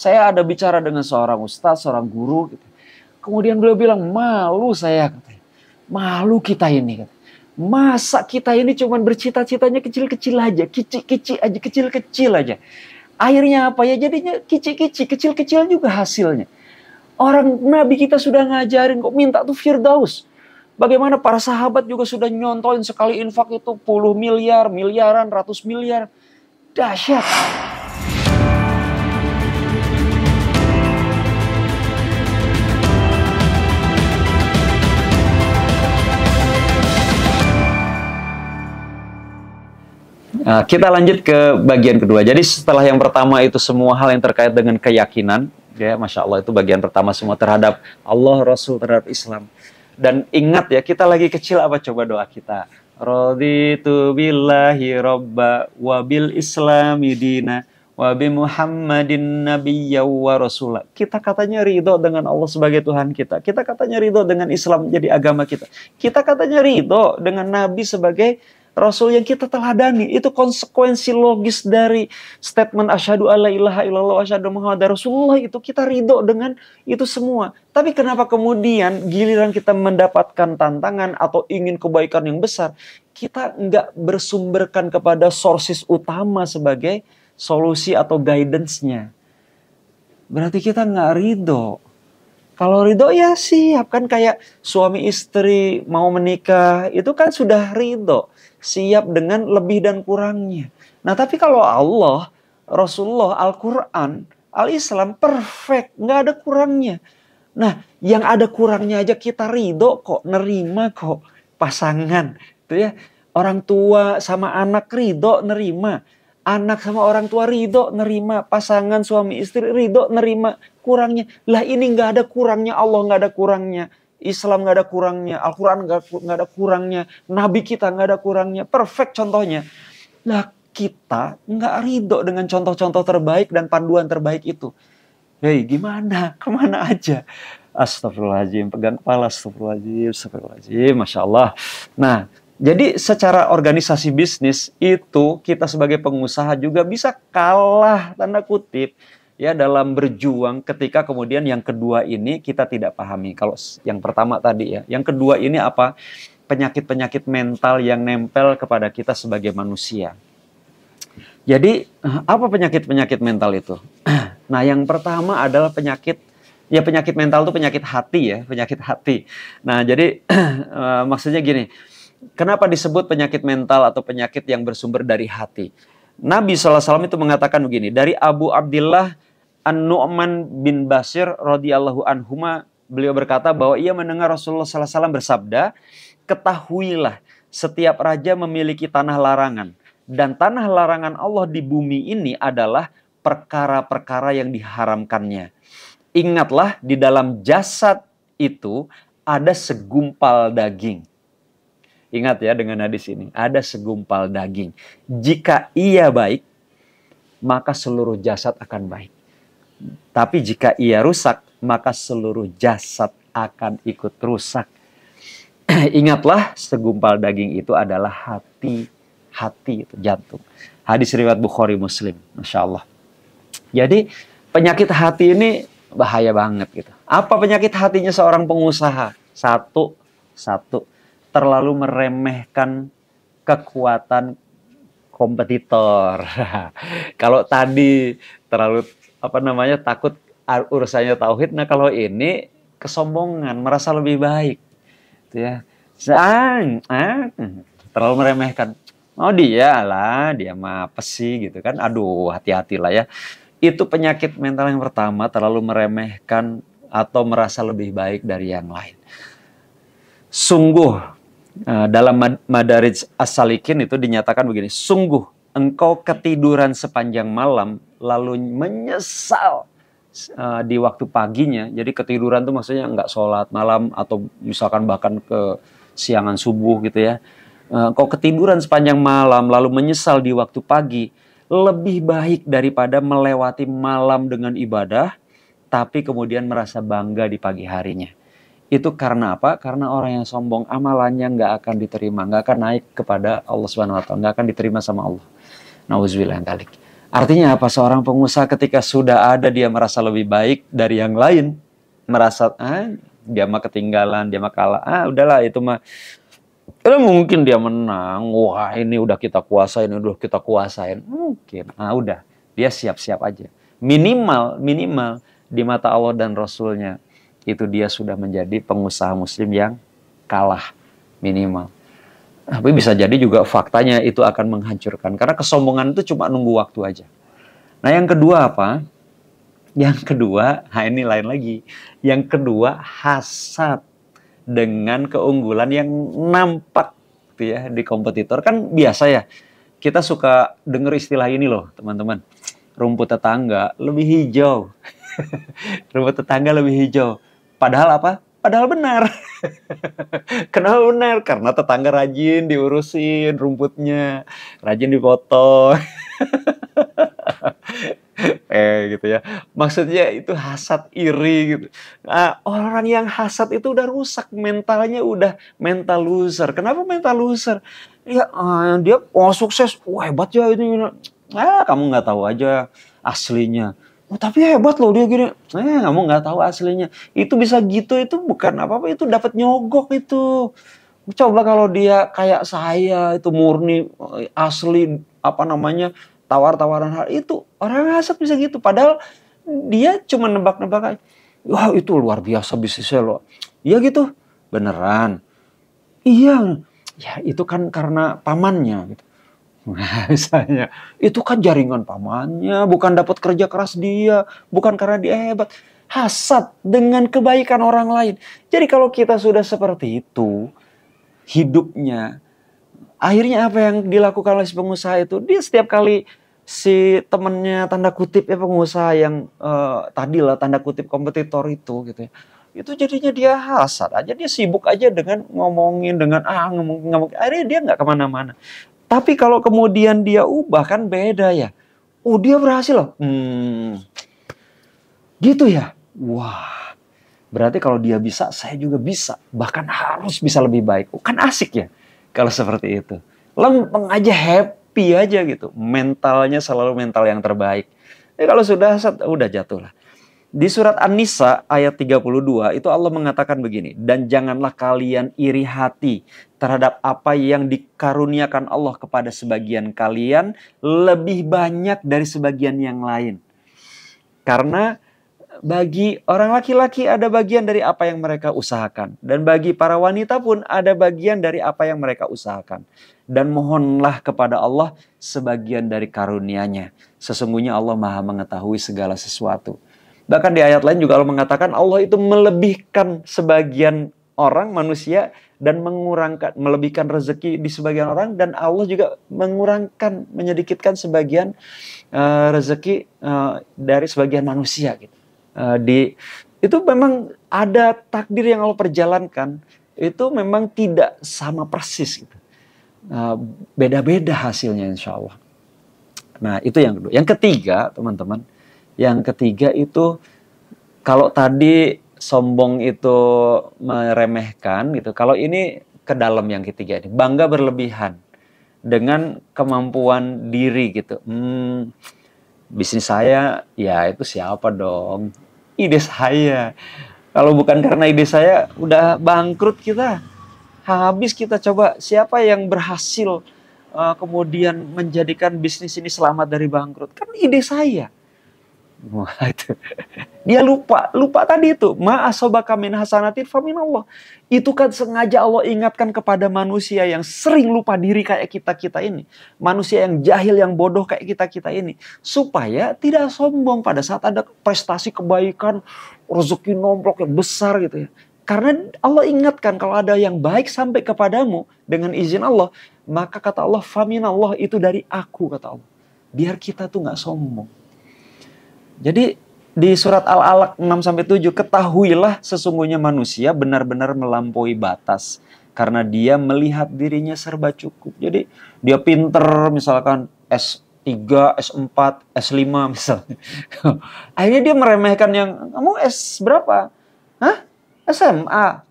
Saya ada bicara dengan seorang ustaz, seorang guru gitu. Kemudian beliau bilang, malu saya, katanya. Malu kita ini, katanya. Masa kita ini cuman bercita-citanya kecil-kecil aja, kecil-kecil aja. Akhirnya apa ya? Jadinya kecil-kecil juga hasilnya. Orang Nabi kita sudah ngajarin kok minta tuh Firdaus. Bagaimana para sahabat juga sudah nyontoin sekali infak itu puluh miliar, miliaran, ratus miliar. Dahsyat. Nah, kita lanjut ke bagian kedua. Jadi setelah yang pertama itu semua hal yang terkait dengan keyakinan, ya Masya Allah itu bagian pertama semua terhadap Allah, Rasul, terhadap Islam. Dan ingat ya, kita lagi kecil apa coba doa kita? Raditu billahi robba wa bil islami dina wa bi Muhammadin nabiyya wa rasulah. Kita katanya ridho dengan Allah sebagai Tuhan kita. Kita katanya ridho dengan Islam jadi agama kita. Kita katanya ridho dengan Nabi sebagai Rasul yang kita teladani. Itu konsekuensi logis dari statement asyhadu alla ilaha illallah wa asyhadu muhammadar rasulullah. Itu kita ridho dengan itu semua. Tapi kenapa kemudian giliran kita mendapatkan tantangan atau ingin kebaikan yang besar, kita nggak bersumberkan kepada sources utama sebagai solusi atau guidance-nya? Berarti kita nggak ridho. Kalau ridho ya siap, kan kayak suami istri mau menikah itu kan sudah ridho, siap dengan lebih dan kurangnya. Nah tapi kalau Allah, Rasulullah, Al-Quran, Al-Islam perfect, nggak ada kurangnya. Nah yang ada kurangnya aja kita ridho kok, nerima kok. Pasangan itu ya, orang tua sama anak ridho nerima, anak sama orang tua ridho nerima, pasangan suami istri ridho nerima. Kurangnya lah, ini nggak ada kurangnya. Allah nggak ada kurangnya, Islam nggak ada kurangnya, Al-Quran nggak ada kurangnya, Nabi kita nggak ada kurangnya, perfect contohnya. Lah kita nggak ridho dengan contoh-contoh terbaik dan panduan terbaik itu. Hei gimana, kemana aja? Astagfirullahaladzim, pegang kepala, astagfirullahaladzim, Masya Allah. Nah jadi secara organisasi bisnis itu kita sebagai pengusaha juga bisa kalah tanda kutip ya dalam berjuang ketika kemudian yang kedua ini kita tidak pahami. Kalau yang pertama tadi ya, yang kedua ini apa? Penyakit-penyakit mental yang nempel kepada kita sebagai manusia. Jadi apa penyakit-penyakit mental itu? Nah yang pertama adalah penyakit mental itu penyakit hati ya, penyakit hati. Nah jadi maksudnya gini, kenapa disebut penyakit mental atau penyakit yang bersumber dari hati? Nabi SAW itu mengatakan begini, dari Abu Abdillah An-Nu'man bin Bashir radhiyallahu anhuma, beliau berkata bahwa ia mendengar Rasulullah SAW bersabda, ketahuilah setiap raja memiliki tanah larangan, dan tanah larangan Allah di bumi ini adalah perkara-perkara yang diharamkannya. Ingatlah di dalam jasad itu ada segumpal daging. Ingat ya dengan hadis ini, ada segumpal daging. Jika ia baik, maka seluruh jasad akan baik. Tapi jika ia rusak, maka seluruh jasad akan ikut rusak. Ingatlah, segumpal daging itu adalah hati itu jantung. Hadis riwayat Bukhari Muslim, Masya Allah. Jadi penyakit hati ini bahaya banget gitu. Apa penyakit hatinya seorang pengusaha? Satu, terlalu meremehkan kekuatan kompetitor. Kalau tadi terlalu takut urusannya tauhid, nah kalau ini kesombongan, merasa lebih baik. Itu ya. Terlalu meremehkan. Oh dia mah apa sih gitu kan. Aduh, hati-hatilah ya. Itu penyakit mental yang pertama, terlalu meremehkan atau merasa lebih baik dari yang lain. Sungguh dalam Madarij As-Salikin itu dinyatakan begini, sungguh engkau ketiduran sepanjang malam lalu menyesal di waktu paginya. Jadi ketiduran tuh maksudnya nggak sholat malam atau misalkan bahkan ke siangan subuh gitu ya. Engkau ketiduran sepanjang malam lalu menyesal di waktu pagi, lebih baik daripada melewati malam dengan ibadah tapi kemudian merasa bangga di pagi harinya. Itu karena apa? Karena orang yang sombong amalannya nggak akan diterima, nggak akan naik kepada Allah Subhanahu Wa Taala, nggak akan diterima sama Allah. Nauzubillah min dzalik. Artinya apa? Seorang pengusaha ketika sudah ada dia merasa lebih baik dari yang lain, merasa dia mah ketinggalan, dia mah kalah. Udahlah itu mah. Kalau mungkin dia menang, wah ini udah kita kuasain, udah kita kuasain. Mungkin, udah, dia siap-siap aja. Minimal di mata Allah dan Rasulnya, itu dia sudah menjadi pengusaha muslim yang kalah, minimal. Tapi bisa jadi juga faktanya itu akan menghancurkan. Karena kesombongan itu cuma nunggu waktu aja. Nah yang kedua apa? Yang kedua, ini lain lagi. Yang kedua, hasad dengan keunggulan yang nampak gitu ya di kompetitor. Kan biasa ya, kita suka dengar istilah ini loh teman-teman, rumput tetangga lebih hijau. Rumput tetangga lebih hijau, padahal apa? Padahal benar. Kenapa benar? Karena tetangga rajin diurusin rumputnya, rajin dipotong. Gitu ya. Maksudnya itu hasad, iri gitu. Nah, orang yang hasad itu udah rusak mentalnya, udah mental loser. Kenapa mental loser? Ya, dia sukses, hebat ya ini. Kamu nggak tahu aja aslinya. Tapi hebat loh dia gini. Kamu nggak tahu aslinya. Itu bisa gitu, itu bukan apa-apa, itu dapat nyogok itu. Coba kalau dia kayak saya, itu murni, asli, apa namanya, tawar-tawaran hal itu, orang hasad bisa gitu. Padahal dia cuma nebak-nebak aja. Wah itu luar biasa bisnisnya loh. Iya gitu, beneran. Iya, ya itu kan karena pamannya gitu. Nah, misalnya, itu kan jaringan pamannya, bukan dapat kerja keras dia, bukan karena dia hebat. Hasad dengan kebaikan orang lain. Jadi kalau kita sudah seperti itu, hidupnya, akhirnya apa yang dilakukan oleh si pengusaha itu, dia setiap kali si temennya tanda kutip ya pengusaha yang tadi lah tanda kutip kompetitor itu gitu ya, itu jadinya dia hasad aja, dia sibuk aja dengan ngomongin, dengan ngomong, akhirnya dia nggak kemana-mana. Tapi kalau kemudian dia ubah kan beda ya. Dia berhasil loh. Gitu ya. Wah, berarti kalau dia bisa, saya juga bisa. Bahkan harus bisa lebih baik. Kan asik ya kalau seperti itu. Lempeng aja, happy aja gitu. Mentalnya selalu mental yang terbaik. Kalau sudah hasad, udah jatuh lah. Di surat An-Nisa ayat 32 itu Allah mengatakan begini, dan janganlah kalian iri hati terhadap apa yang dikaruniakan Allah kepada sebagian kalian lebih banyak dari sebagian yang lain. Karena bagi orang laki-laki ada bagian dari apa yang mereka usahakan, dan bagi para wanita pun ada bagian dari apa yang mereka usahakan. Dan mohonlah kepada Allah sebagian dari karunia-Nya. Sesungguhnya Allah Maha mengetahui segala sesuatu. Bahkan di ayat lain juga Allah mengatakan Allah itu melebihkan sebagian orang manusia dan melebihkan rezeki di sebagian orang, dan Allah juga menyedikitkan sebagian rezeki dari sebagian manusia gitu. Itu memang ada takdir yang Allah perjalankan, itu memang tidak sama persis gitu. Beda-beda hasilnya insya Allah. Nah itu yang kedua. Yang ketiga teman-teman, yang ketiga itu, kalau tadi sombong itu meremehkan gitu, kalau ini ke dalam yang ketiga ini, bangga berlebihan dengan kemampuan diri gitu. Bisnis saya, ya itu siapa dong? Ide saya. Kalau bukan karena ide saya, udah bangkrut kita. Habis kita coba, siapa yang berhasil kemudian menjadikan bisnis ini selamat dari bangkrut? Kan ide saya. Wah, itu. Dia lupa tadi itu. Ma asobaka min hasanatin faminallah. Itu kan sengaja Allah ingatkan kepada manusia yang sering lupa diri kayak kita-kita ini. Manusia yang jahil, yang bodoh kayak kita-kita ini. Supaya tidak sombong pada saat ada prestasi kebaikan, rezeki nomplok yang besar gitu ya. Karena Allah ingatkan kalau ada yang baik sampai kepadamu dengan izin Allah, maka kata Allah, faminallah, itu dari aku, kata Allah. Biar kita tuh gak sombong. Jadi di surat Al-Alaq 6-7, ketahuilah sesungguhnya manusia benar-benar melampaui batas karena dia melihat dirinya serba cukup. Jadi dia pinter misalkan S3, S4, S5 misalnya. Akhirnya dia meremehkan yang, kamu S berapa? Hah? SMA.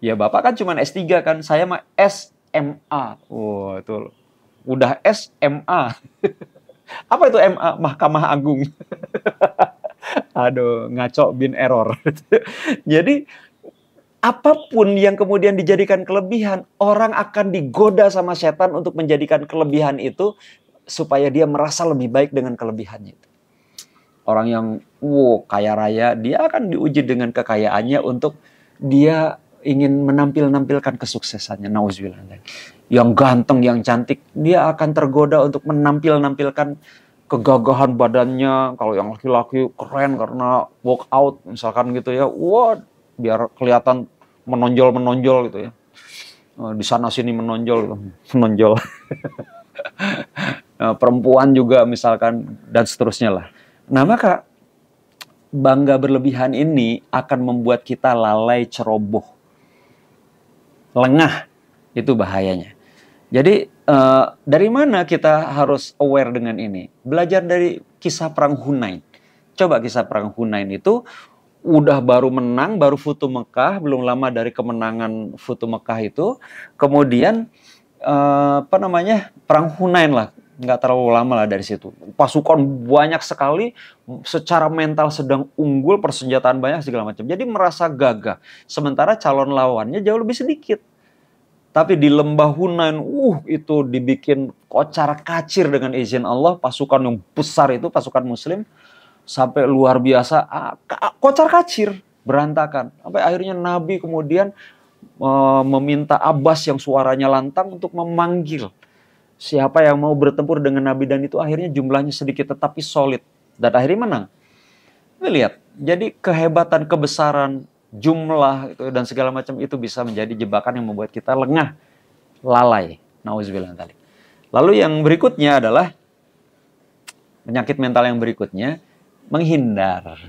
Ya bapak kan cuma S3 kan, saya mah SMA. Itu udah SMA. Apa itu MA? Mahkamah Agung. Aduh, ngaco bin error. Jadi apapun yang kemudian dijadikan kelebihan, orang akan digoda sama setan untuk menjadikan kelebihan itu supaya dia merasa lebih baik dengan kelebihannya. Orang yang kaya raya, dia akan diuji dengan kekayaannya untuk dia ingin menampilkan kesuksesannya. Nauzubillah. Yang ganteng, yang cantik, dia akan tergoda untuk menampilkan kegagahan badannya. Kalau yang laki-laki keren karena workout misalkan gitu ya, biar kelihatan menonjol gitu ya. Di sana sini menonjol. Perempuan juga misalkan dan seterusnya lah. Nah, maka bangga berlebihan ini akan membuat kita lalai, ceroboh, lengah. Itu bahayanya. Jadi dari mana kita harus aware dengan ini? Belajar dari kisah perang Hunain. Coba kisah perang Hunain itu udah baru menang, baru Futu Mekah, belum lama dari kemenangan Futu Mekah itu, kemudian perang Hunain lah, nggak terlalu lama lah dari situ. Pasukan banyak sekali, secara mental sedang unggul, persenjataan banyak segala macam. Jadi merasa gagah. Sementara calon lawannya jauh lebih sedikit. Tapi di lembah Hunain, itu dibikin kocar-kacir dengan izin Allah. Pasukan yang besar itu, pasukan muslim, sampai luar biasa, kocar-kacir, berantakan. Sampai akhirnya Nabi kemudian meminta Abbas yang suaranya lantang untuk memanggil siapa yang mau bertempur dengan Nabi. Dan itu akhirnya jumlahnya sedikit tetapi solid. Dan akhirnya menang. Lihat, jadi kehebatan, kebesaran, jumlah itu dan segala macam itu bisa menjadi jebakan yang membuat kita lengah, lalai. Nauzubillah. Lalu yang berikutnya adalah penyakit mental yang berikutnya, menghindar.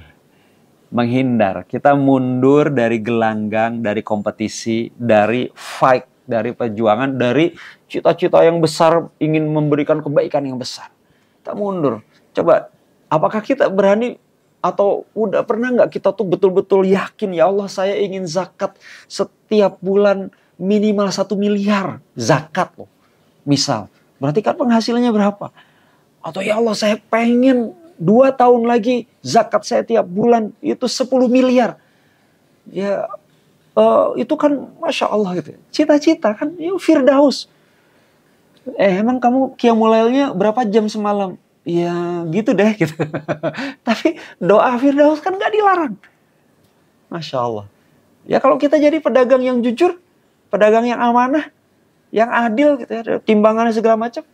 Kita mundur dari gelanggang, dari kompetisi, dari fight, dari perjuangan, dari cita-cita yang besar, ingin memberikan kebaikan yang besar. Kita mundur. Coba, apakah kita berani atau udah pernah nggak kita tuh betul-betul yakin, ya Allah saya ingin zakat setiap bulan minimal 1 miliar zakat loh. Misal, berarti kan penghasilannya berapa? Atau ya Allah saya pengen 2 tahun lagi zakat saya tiap bulan itu 10 miliar. Ya itu kan Masya Allah gitu. Cita-cita kan ya Firdaus. Emang kamu qiyamul lailnya berapa jam semalam? Ya gitu deh gitu. Tapi doa Firdaus kan gak dilarang. Masya Allah. Ya kalau kita jadi pedagang yang jujur, pedagang yang amanah, yang adil gitu ya, timbangannya segala macam.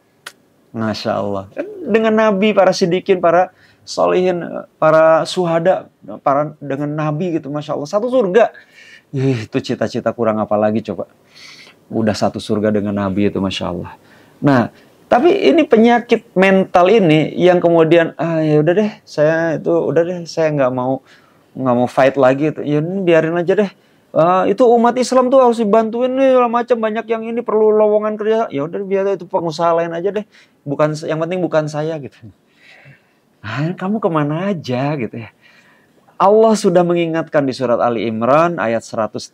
Masya Allah. Kan dengan Nabi, para sidikin, para solihin, para suhada, dengan Nabi gitu, Masya Allah. Satu surga. Itu cita-cita kurang apa lagi coba. Udah satu surga dengan Nabi itu, Masya Allah. Nah, tapi ini penyakit mental ini yang kemudian ya udah deh, saya nggak mau fight lagi. Ya ini biarin aja deh. Itu umat Islam tuh harus dibantuin nih, macam banyak yang ini perlu lowongan kerja. Ya udah biar itu pengusaha lain aja deh. Yang penting bukan saya gitu. Kamu kemana aja gitu ya. Allah sudah mengingatkan di surat Ali Imran ayat 139,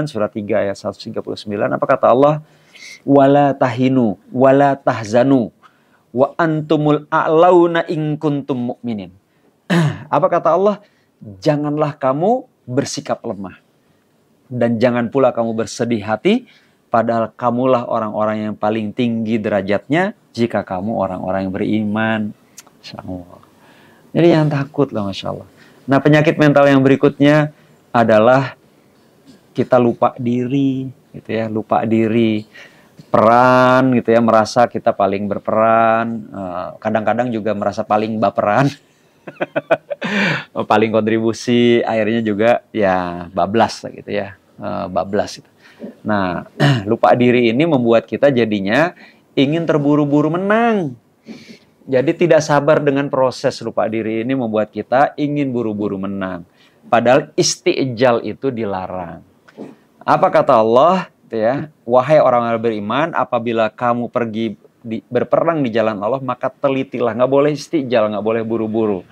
surat 3 ayat 139. Apa kata Allah? Wala tahinu, wala tahzanu, wa antumul a'launa in kuntum mu'minin. Apa kata Allah? Janganlah kamu bersikap lemah. Dan jangan pula kamu bersedih hati, padahal kamulah orang-orang yang paling tinggi derajatnya jika kamu orang-orang yang beriman. Masya Allah. Jadi jangan takut lah, Masya Allah. Nah, penyakit mental yang berikutnya adalah kita lupa diri, gitu ya, lupa diri. Peran gitu ya, merasa kita paling berperan, kadang-kadang juga merasa paling baperan, paling kontribusi, akhirnya juga ya bablas gitu ya, bablas gitu. Nah, lupa diri ini membuat kita jadinya ingin terburu-buru menang. Jadi tidak sabar dengan proses. Lupa diri ini membuat kita ingin buru-buru menang. Padahal isti'jal itu dilarang. Apa kata Allah? Ya, wahai orang-orang beriman, apabila kamu pergi berperang di jalan Allah, maka telitilah, nggak boleh istijal, nggak boleh buru-buru.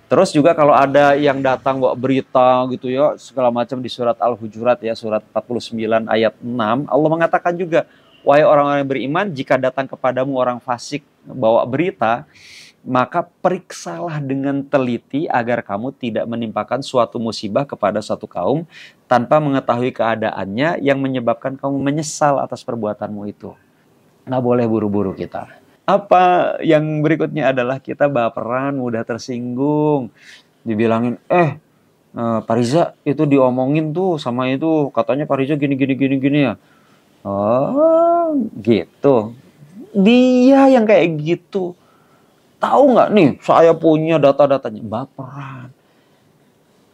Terus juga kalau ada yang datang bawa berita gitu ya, segala macam di surat Al-Hujurat ya, surat 49 ayat 6, Allah mengatakan juga, wahai orang-orang yang beriman, jika datang kepadamu orang fasik bawa berita, maka periksalah dengan teliti agar kamu tidak menimpakan suatu musibah kepada suatu kaum tanpa mengetahui keadaannya yang menyebabkan kamu menyesal atas perbuatanmu itu. Nggak boleh buru-buru kita. Apa yang berikutnya adalah kita baperan, mudah tersinggung. Dibilangin, Pak Riza itu diomongin tuh sama itu, katanya Pak Riza gini ya. Oh, gitu. Dia yang kayak gitu. Tahu nggak nih, saya punya data-datanya. Baperan.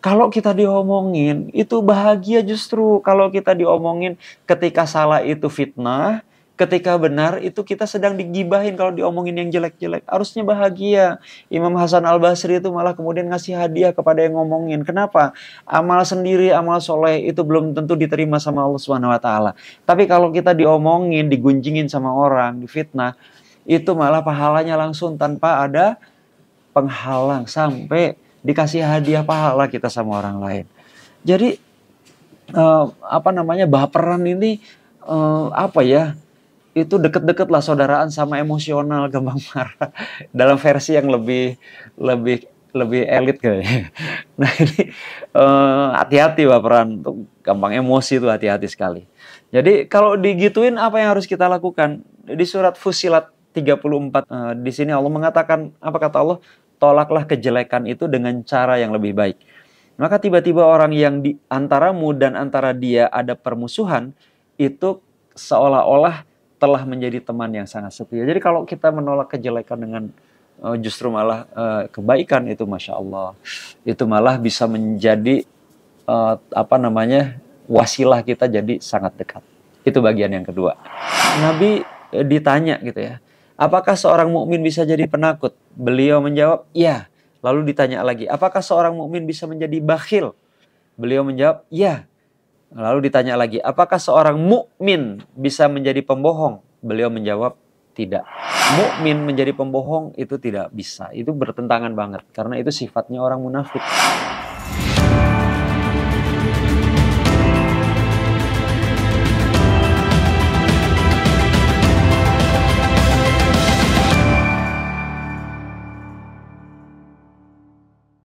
Kalau kita diomongin, itu bahagia justru. Kalau kita diomongin ketika salah itu fitnah, ketika benar itu kita sedang digibahin kalau diomongin yang jelek-jelek. Harusnya bahagia. Imam Hasan Al-Basri itu malah kemudian ngasih hadiah kepada yang ngomongin. Kenapa? Amal sendiri, amal soleh itu belum tentu diterima sama Allah Subhanahu wa Ta'ala. Tapi kalau kita diomongin, digunjingin sama orang, difitnah, itu malah pahalanya langsung tanpa ada penghalang sampai dikasih hadiah pahala kita sama orang lain. Jadi baperan ini itu deket-deket lah saudaraan sama emosional, gampang marah dalam versi yang lebih elit kayaknya. Nah ini hati-hati baperan, tuh gampang emosi tuh, hati-hati sekali. Jadi kalau digituin apa yang harus kita lakukan? Di surat Fussilat 34 di sini Allah mengatakan, apa kata Allah? Tolaklah kejelekan itu dengan cara yang lebih baik. Maka tiba-tiba orang yang di antaramu dan antara dia ada permusuhan, itu seolah-olah telah menjadi teman yang sangat setia. Jadi kalau kita menolak kejelekan dengan justru malah kebaikan, itu Masya Allah. Itu malah bisa menjadi wasilah kita jadi sangat dekat. Itu bagian yang kedua. Nabi ditanya gitu ya, apakah seorang mukmin bisa jadi penakut? Beliau menjawab, ya. Lalu ditanya lagi, apakah seorang mukmin bisa menjadi bakhil? Beliau menjawab, ya. Lalu ditanya lagi, apakah seorang mukmin bisa menjadi pembohong? Beliau menjawab, tidak. Mukmin menjadi pembohong itu tidak bisa. Itu bertentangan banget karena itu sifatnya orang munafik.